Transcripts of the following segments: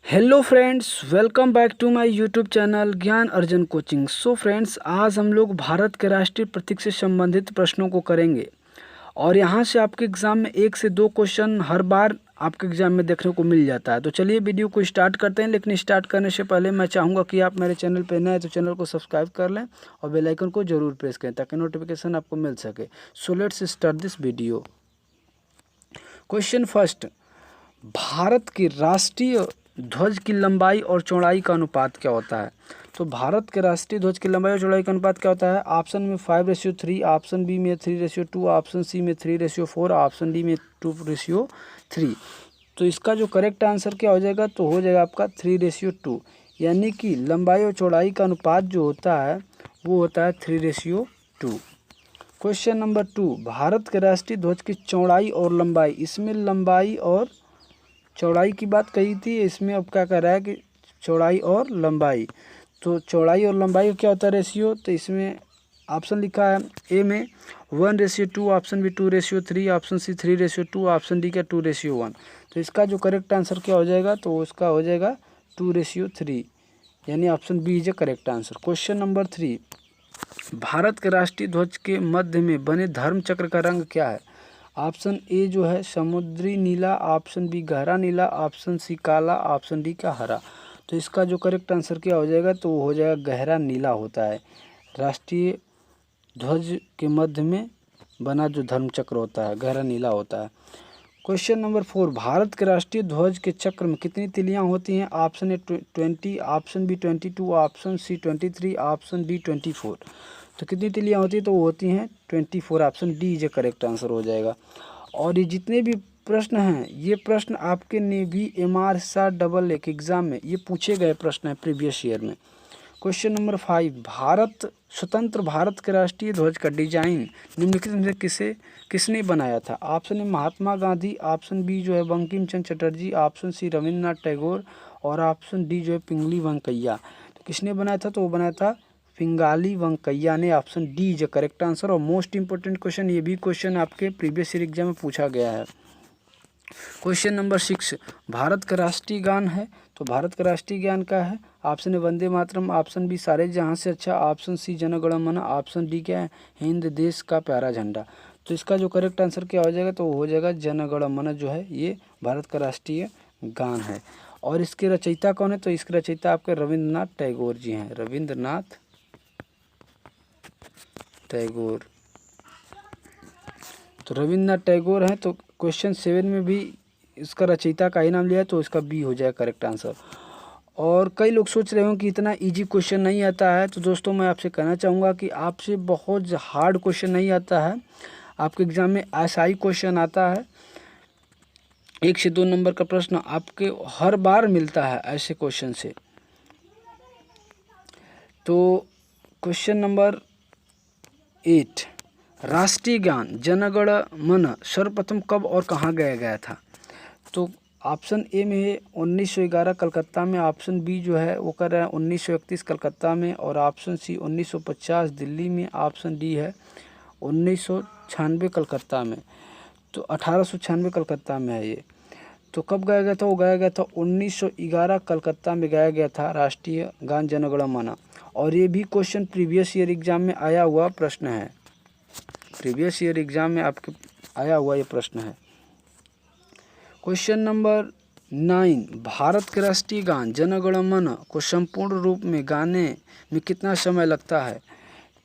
Hello friends, welcome back to my YouTube channel Gyan Arjan coaching. So friends, आज हम लोग भारत के राष्ट्रीय प्रतीक से संबंधित प्रश्नों को करेंगे और यहाँ से आपके एग्ज़ाम में 1 से 2 क्वेश्चन हर बार आपके एग्ज़ाम में देखने को मिल जाता है। तो चलिए वीडियो को स्टार्ट करते हैं, लेकिन स्टार्ट करने से पहले मैं चाहूँगा कि आप मेरे चैनल पर नए हैं तो चैनल को सब्सक्राइब कर लें और बेल आइकन को ज़रूर प्रेस करें ताकि नोटिफिकेशन आपको मिल सके। So let's start this video. Question first, Bharat की राष्ट्रीय ध्वज की लंबाई और चौड़ाई का अनुपात क्या होता है? तो भारत के राष्ट्रीय ध्वज की लंबाई और चौड़ाई का अनुपात क्या होता है? ऑप्शन में 5:3, ऑप्शन बी में 3:2, ऑप्शन सी में 3:4, ऑप्शन डी में 2:3। तो इसका जो करेक्ट आंसर क्या हो जाएगा? तो हो जाएगा आपका 3:2, यानी कि लंबाई और चौड़ाई का अनुपात जो होता है वो होता है 3:2। क्वेश्चन नंबर 2, भारत के राष्ट्रीय ध्वज की चौड़ाई और लंबाई। इसमें लंबाई और चौड़ाई की बात कही थी, इसमें अब क्या कर रहा है कि चौड़ाई और लंबाई। तो चौड़ाई और लंबाई क्या होता है रेशियो? तो इसमें ऑप्शन लिखा है ए में 1:2, option B 2:3, option C 3:2, option D क्या 2:1। तो इसका जो करेक्ट आंसर क्या हो जाएगा? तो उसका हो जाएगा 2:3, यानी option B is a correct answer. Question number 3, Bharat के राष्ट्रीय ध्वज के मध्य में बने धर्म चक्र का रंग क्या है? ऑप्शन ए जो है समुद्री नीला, ऑप्शन बी गहरा नीला, ऑप्शन सी काला, ऑप्शन डी का हरा। तो इसका जो करेक्ट आंसर क्या हो जाएगा? तो वो हो जाएगा गहरा नीला होता है। राष्ट्रीय ध्वज के मध्य में बना जो धर्म चक्र होता है गहरा नीला होता है। क्वेश्चन नंबर 4, भारत के राष्ट्रीय ध्वज के चक्र में कितनी तिलियां होती हैं? Option A 20, option B 22, option C 23, option D 24। तो कितनी तिलियां होती हैं? तो वो होती हैं 24। Option D is correct answer हो जाएगा। और ये जितने भी प्रश्न हैं, ये प्रश्न आपके नेवी MR/SR एग्ज़ाम में ये पूछे गए प्रश्न हैं प्रीवियस ईयर में। क्वेश्चन नंबर 5, स्वतंत्र भारत के राष्ट्रीय ध्वज का डिजाइन निम्नलिखित में से किसने बनाया था? Option A Mahatma Gandhi, option B जो है बंकिम चंद्र चटर्जी, ऑप्शन सी रविंद्रनाथ टैगोर और ऑप्शन डी जो है पिंगली वेंकैया। तो किसने बनाया था? तो वो बनाया था पिंगाली वेंकैया ने। Option D is correct answer. और मोस्ट इंपॉर्टेंट क्वेश्चन, ये भी क्वेश्चन आपके प्रीवियस ईयर एग्जाम में पूछा गया है। क्वेश्चन नंबर 6, भारत का राष्ट्रीय गान है। तो भारत का राष्ट्रीय गान क्या है? Option A Vande Mataram, option B सारे जहां से अच्छा, ऑप्शन सी जन गण मन, ऑप्शन डी क्या है हिंद देश का प्यारा झंडा। तो इसका जो करेक्ट आंसर क्या हो जाएगा? तो हो जाएगा जन गण मन जो है ये भारत का राष्ट्रीय गान है। और इसके रचयिता कौन है? तो इसके रचयिता आपके रविंद्रनाथ टैगोर जी हैं, रविंद्रनाथ टैगोर। तो रविंद्रनाथ टैगोर हैं। तो क्वेश्चन 7 में भी इसका रचयिता का ही नाम लिया है, तो इसका बी हो जाएगा करेक्ट आंसर। और कई लोग सोच रहे हो कि इतना इजी क्वेश्चन नहीं आता है, तो दोस्तों मैं आपसे कहना चाहूँगा कि आपसे बहुत हार्ड क्वेश्चन नहीं आता है। आपके एग्ज़ाम में ऐसा ही क्वेश्चन आता है, 1 से 2 नंबर का प्रश्न आपके हर बार मिलता है ऐसे क्वेश्चन से। तो क्वेश्चन नंबर 8, राष्ट्रीय गान जनगण मन सर्वप्रथम कब और कहाँ गाया गया था? तो ऑप्शन ए में है 1911 कलकत्ता में, ऑप्शन बी जो है वो कर रहा है 1931 कलकत्ता में, और ऑप्शन सी 1950 दिल्ली में, ऑप्शन डी है 1996 कलकत्ता में। तो 1896 कलकत्ता में है ये। तो कब गाया गया था? वो गाया गया था 1911 कलकत्ता में गाया गया था राष्ट्रीय गान जनगण मन। और ये भी क्वेश्चन प्रीवियस ईयर एग्जाम में आया हुआ प्रश्न है, प्रीवियस ईयर एग्जाम में आपके आया हुआ ये प्रश्न है। क्वेश्चन नंबर 9, भारत के राष्ट्रीय गान जन गण मन को संपूर्ण रूप में गाने में कितना समय लगता है?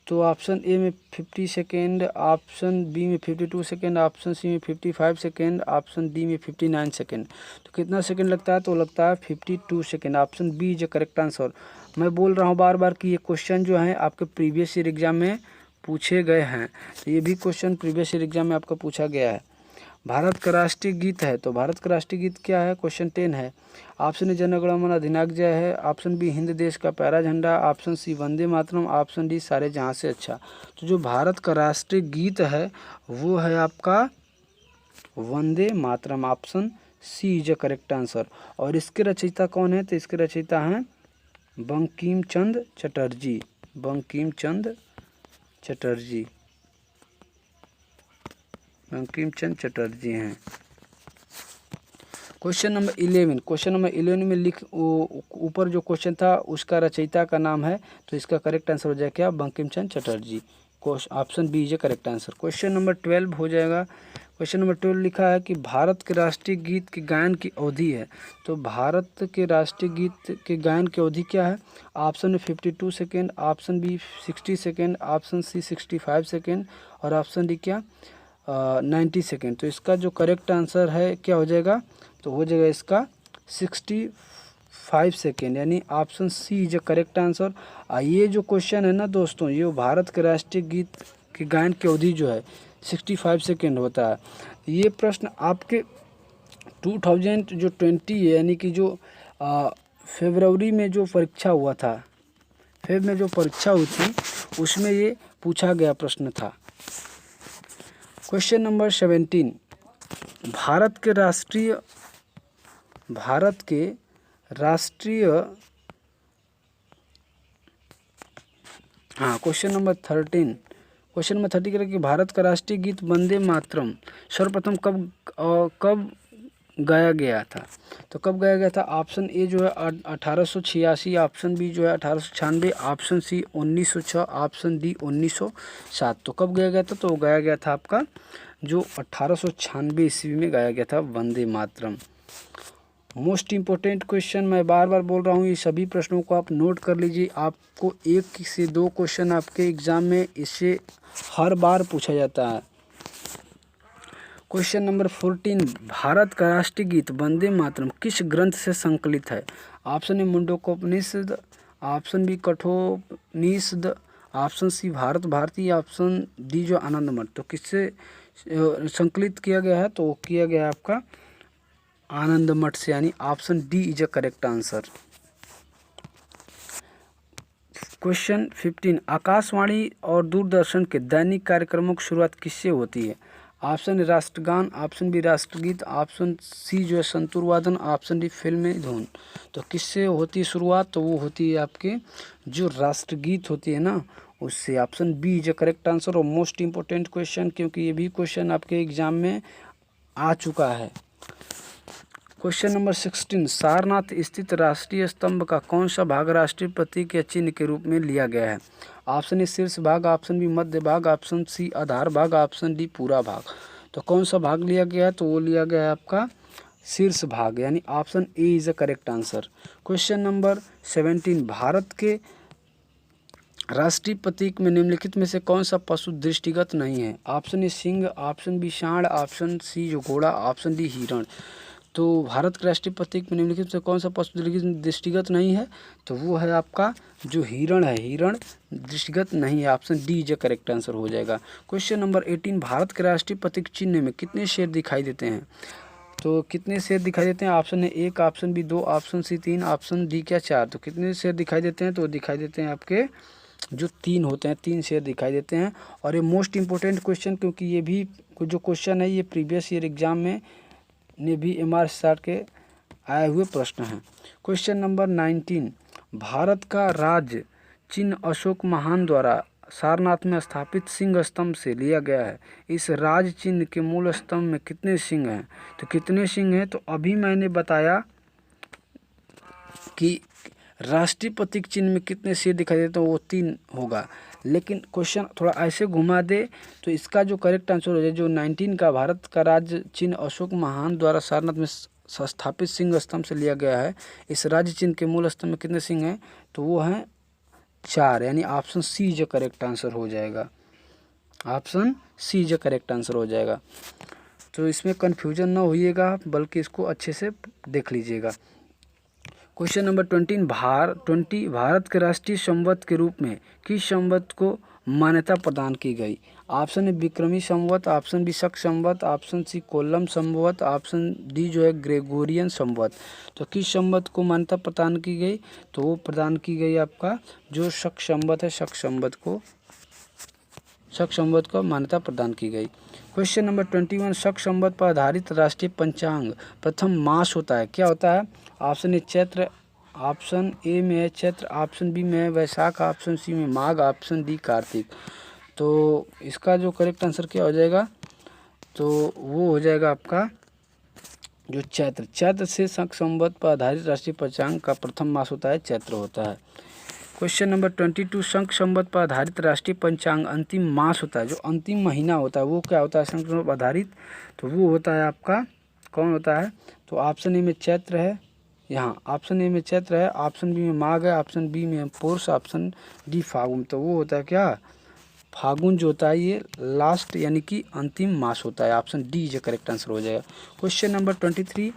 तो ऑप्शन ए में 50 सेकेंड, ऑप्शन बी में 52 सेकेंड, ऑप्शन सी में 55 सेकेंड, ऑप्शन डी में 59 सेकेंड। तो कितना सेकेंड लगता है? तो लगता है 52 second. Option B is correct answer. मैं बोल रहा हूँ बार बार कि ये क्वेश्चन जो है आपके प्रीवियस ईयर एग्जाम में पूछे गए हैं। तो ये भी क्वेश्चन प्रीवियस ईयर एग्जाम में आपका पूछा गया है। भारत का राष्ट्रीय गीत है। तो भारत का राष्ट्रीय गीत क्या है? क्वेश्चन 10 है। ऑप्शन ए जन गण मन अधिनायक जय है, ऑप्शन बी हिंद देश का प्यारा झंडा, ऑप्शन सी वंदे मातरम, ऑप्शन डी सारे जहां से अच्छा। तो जो भारत का राष्ट्रीय गीत है वो है आपका Vande Mataram. Option C is a correct answer. और इसके रचयिता कौन है? तो इसके रचयिता हैं बंकिम चंद्र चटर्जी, बंकिम चंद्र चटर्जी, बंकिम चंद्र चटर्जी हैं। क्वेश्चन नंबर 11 में लिख ऊपर जो क्वेश्चन था उसका रचयिता का नाम है, तो इसका करेक्ट आंसर हो जाएगा क्या, Bankim Chandra Chatterjee. Option B is correct answer. Question number 12 हो जाएगा। क्वेश्चन नंबर 12 लिखा है कि भारत के राष्ट्रीय गीत के गायन की अवधि है। तो भारत के राष्ट्रीय गीत के गायन की अवधि क्या है? Option 52 second, option B 60 second, option C 65 second और ऑप्शन डी क्या 90 सेकेंड। तो इसका जो करेक्ट आंसर है क्या हो जाएगा? तो हो जाएगा इसका 65 सेकेंड, यानी option C is correct answer. ये जो क्वेश्चन है ना दोस्तों, ये भारत के राष्ट्रीय गीत के गायन की अवधि जो है 65 सेकेंड होता है। ये प्रश्न आपके 2020 यानी कि जो फरवरी में जो परीक्षा हुआ था, फेब में जो परीक्षा हुई थी उसमें ये पूछा गया प्रश्न था। क्वेश्चन नंबर 17, भारत के राष्ट्रीय क्वेश्चन नंबर 13 कह रहा है कि भारत का राष्ट्रीय गीत वंदे मातरम सर्वप्रथम कब गाया गया था? तो कब गाया गया था? ऑप्शन ए जो है 1886, ऑप्शन बी जो है 1896, ऑप्शन सी 1906, ऑप्शन डी 1907। तो कब गाया गया था? तो गाया गया था आपका जो 1896 ईस्वी में गाया गया था Vande Mataram. Most important question, मैं बार बार बोल रहा हूँ, ये सभी प्रश्नों को आप नोट कर लीजिए। आपको 1 से 2 क्वेश्चन आपके एग्जाम में इससे हर बार पूछा जाता है। क्वेश्चन नंबर 14, भारत का राष्ट्रीय गीत वंदे मातरम किस ग्रंथ से संकलित है? Option A Mundakopanishad, option B Kathopanishad, option C Bharat Bharati, option D जो आनंद मठ। तो किससे संकलित किया गया है? तो किया गया है आपका आनंद मठ से, यानी option D is a correct answer. Question 15, Akashvani और दूरदर्शन के दैनिक कार्यक्रमों की शुरुआत किससे होती है? ऑप्शन ए राष्ट्रगान, ऑप्शन बी राष्ट्रगीत, ऑप्शन सी जो है संतूर वादन, ऑप्शन डी फिल्मी धुन। तो किससे होती है शुरुआत? तो वो होती है आपके जो राष्ट्रगीत होती है ना, उससे। Option B is a correct answer. और मोस्ट इम्पोर्टेंट क्वेश्चन, क्योंकि ये भी क्वेश्चन आपके एग्जाम में आ चुका है। क्वेश्चन नंबर 16, सारनाथ स्थित राष्ट्रीय स्तंभ का कौन सा भाग राष्ट्रीय प्रतीक या चिन्ह के रूप में लिया गया है? ऑप्शन ए शीर्ष भाग, ऑप्शन बी मध्य भाग, ऑप्शन सी आधार भाग, ऑप्शन डी पूरा भाग। तो कौन सा भाग लिया गया है? तो वो लिया गया है आपका शीर्ष भाग, यानी option A is a correct answer. Question number 17, Bharat के राष्ट्रीय प्रतीक में निम्नलिखित में से कौन सा पशु दृष्टिगत नहीं है? ऑप्शन ए सिंह, ऑप्शन बी सांड, ऑप्शन सी जो घोड़ा, ऑप्शन डी हिरण। तो भारत के राष्ट्रीय प्रतीक में निम्नलिखित से कौन सा पशु दृष्टिगत नहीं है? तो वो है आपका जो हिरण है, हिरण दृष्टिगत नहीं है। ऑप्शन डी जो करेक्ट आंसर हो जाएगा। क्वेश्चन नंबर 18, भारत के राष्ट्रीय प्रतीक चिन्ह में कितने शेर दिखाई देते हैं? तो कितने शेर दिखाई देते हैं? Option A 1, option B 2, option C 3, option D क्या 4। तो कितने शेर दिखाई देते हैं? तो दिखाई देते हैं आपके जो 3 होते हैं, 3 शेर दिखाई देते हैं। और ये मोस्ट इंपॉर्टेंट क्वेश्चन, क्योंकि ये भी जो क्वेश्चन है ये प्रीवियस ईयर एग्जाम में ने भी MR के आए हुए प्रश्न हैं। क्वेश्चन नंबर 19, भारत का राज्य चिन्ह अशोक महान द्वारा सारनाथ में स्थापित सिंह स्तंभ से लिया गया है। इस राज चिन्ह के मूल स्तंभ में कितने सिंह हैं? तो कितने सिंह हैं? तो अभी मैंने बताया कि राष्ट्रीय प्रतीक चिन्ह में कितने शेर दिखाई देते हैं, वो 3 होगा। लेकिन क्वेश्चन थोड़ा ऐसे घुमा दे तो इसका जो करेक्ट आंसर हो जाए, जो 19 का भारत का राज्य चिन्ह अशोक महान द्वारा सारनाथ में स्थापित सिंह स्तंभ से लिया गया है, इस राज्य चिन्ह के मूल स्तंभ में कितने सिंह हैं? तो वो हैं 4, यानी ऑप्शन सी जो करेक्ट आंसर हो जाएगा। ऑप्शन सी जो करेक्ट आंसर हो जाएगा। तो इसमें कन्फ्यूजन ना होइएगा, बल्कि इसको अच्छे से देख लीजिएगा। क्वेश्चन नंबर 20, भारत के राष्ट्रीय संवत के रूप में किस संवत को मान्यता प्रदान की गई? ऑप्शन ए विक्रमी संवत, ऑप्शन बी शक संवत, ऑप्शन सी कोल्लम संवत, ऑप्शन डी जो है ग्रेगोरियन संवत। तो किस संवत को मान्यता प्रदान की गई? तो वो प्रदान की गई आपका जो शक संवत है, शक संवत को मान्यता प्रदान की गई। क्वेश्चन नंबर 21, शक संवत पर आधारित राष्ट्रीय पंचांग प्रथम मास होता है, क्या होता है? Option A Chaitra, option A में है चैत्र, ऑप्शन बी में है वैशाख, ऑप्शन सी में माघ, ऑप्शन डी कार्तिक। तो इसका जो करेक्ट आंसर क्या हो जाएगा? तो वो हो जाएगा आपका जो चैत्र, चैत्र से शक संवत पर आधारित राष्ट्रीय पंचांग का प्रथम मास होता है चैत्र होता है। क्वेश्चन नंबर 22, शक संवत पर आधारित राष्ट्रीय पंचांग अंतिम मास होता है, जो अंतिम महीना होता है वो क्या होता है शक संवत पर आधारित, तो वो होता है आपका कौन होता है, तो ऑप्शन ए में चैत्र है, यहाँ ऑप्शन ए में चैत्र है, ऑप्शन बी में माघ है, ऑप्शन बी में पौष, ऑप्शन डी फागुन, तो वो होता है क्या फागुन जो होता है ये लास्ट यानी कि अंतिम मास होता है। ऑप्शन डी जो करेक्ट आंसर हो जाएगा। क्वेश्चन नंबर 23,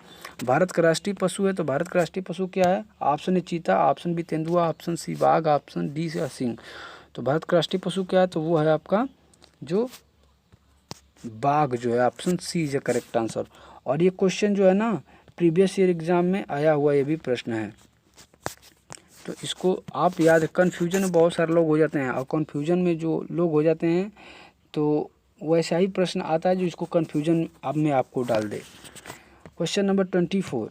भारत का राष्ट्रीय पशु है, तो भारत का राष्ट्रीय पशु क्या है, ऑप्शन ए चीता, ऑप्शन बी तेंदुआ, ऑप्शन सी बाघ, ऑप्शन डी से सिंह। तो भारत का राष्ट्रीय पशु क्या है, तो वो है आपका जो बाघ जो है, option C is correct answer. और ये क्वेश्चन जो है ना प्रीवियस ईयर एग्जाम में आया हुआ ये भी प्रश्न है, तो इसको आप याद, कन्फ्यूजन में बहुत सारे लोग हो जाते हैं, और कन्फ्यूजन में जो लोग हो जाते हैं तो वैसा ही प्रश्न आता है जो इसको कन्फ्यूजन अब में आपको डाल दे। क्वेश्चन नंबर 24,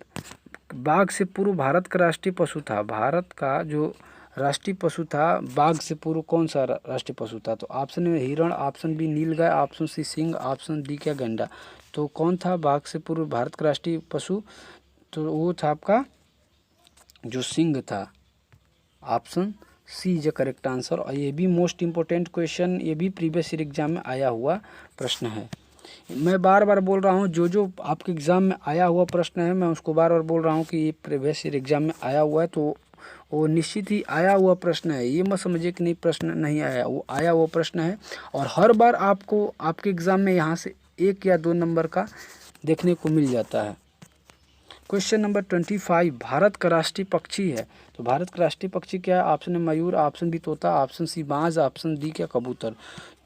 बाघ से पूर्व भारत का राष्ट्रीय पशु था, भारत का जो राष्ट्रीय पशु था बाघ से पूर्व कौन सा राष्ट्रीय पशु था, तो ऑप्शन में हिरण, ऑप्शन बी नीलगाय, ऑप्शन सी सिंह, ऑप्शन डी क्या गैंडा। तो कौन था बाघ से पूर्व भारत का राष्ट्रीय पशु, तो वो था आपका जो सिंह था, option C is correct answer. और ये भी मोस्ट इम्पोर्टेंट क्वेश्चन, ये भी प्रीवियस ईयर एग्जाम में आया हुआ प्रश्न है। मैं बार बार बोल रहा हूँ जो आपके एग्ज़ाम में आया हुआ प्रश्न है मैं उसको बार बार बोल रहा हूँ कि ये प्रीवियस ईयर एग्जाम में आया हुआ है, तो वो निश्चित ही आया हुआ प्रश्न है, ये मत समझिए कि नहीं प्रश्न नहीं आया, वो आया हुआ प्रश्न है। और हर बार आपको आपके एग्ज़ाम में यहाँ से 1 या 2 नंबर का देखने को मिल जाता है। क्वेश्चन नंबर 25, भारत का राष्ट्रीय पक्षी है, तो भारत का राष्ट्रीय पक्षी क्या है, ऑप्शन ए मयूर, ऑप्शन बी तोता, ऑप्शन सी बाज, ऑप्शन डी क्या कबूतर।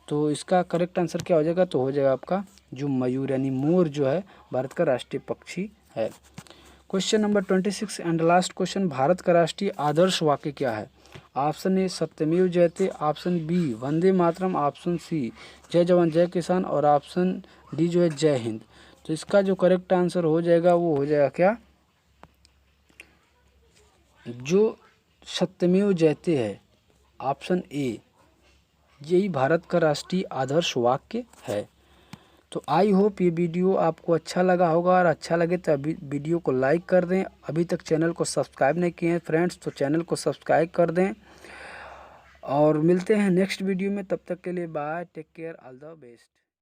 तो इसका करेक्ट आंसर क्या हो जाएगा, तो हो जाएगा आपका जो मयूर यानी मोर जो है भारत का राष्ट्रीय पक्षी है। Question number 26 and last question, Bharat का राष्ट्रीय आदर्श वाक्य क्या है, ऑप्शन ए सत्यमेव जयते, ऑप्शन बी वंदे मातरम, ऑप्शन सी जय जवान जय किसान, और ऑप्शन डी जो है जय हिंद। तो इसका जो करेक्ट आंसर हो जाएगा वो हो जाएगा क्या, जो सत्यमेव जयते है, ऑप्शन ए, यही भारत का राष्ट्रीय आदर्श वाक्य है। तो आई होप ये वीडियो आपको अच्छा लगा होगा, और अच्छा लगे तो अभी वीडियो को लाइक कर दें, अभी तक चैनल को सब्सक्राइब नहीं किए हैं फ्रेंड्स तो चैनल को सब्सक्राइब कर दें, और मिलते हैं नेक्स्ट वीडियो में, तब तक के लिए bye, take care, all the best.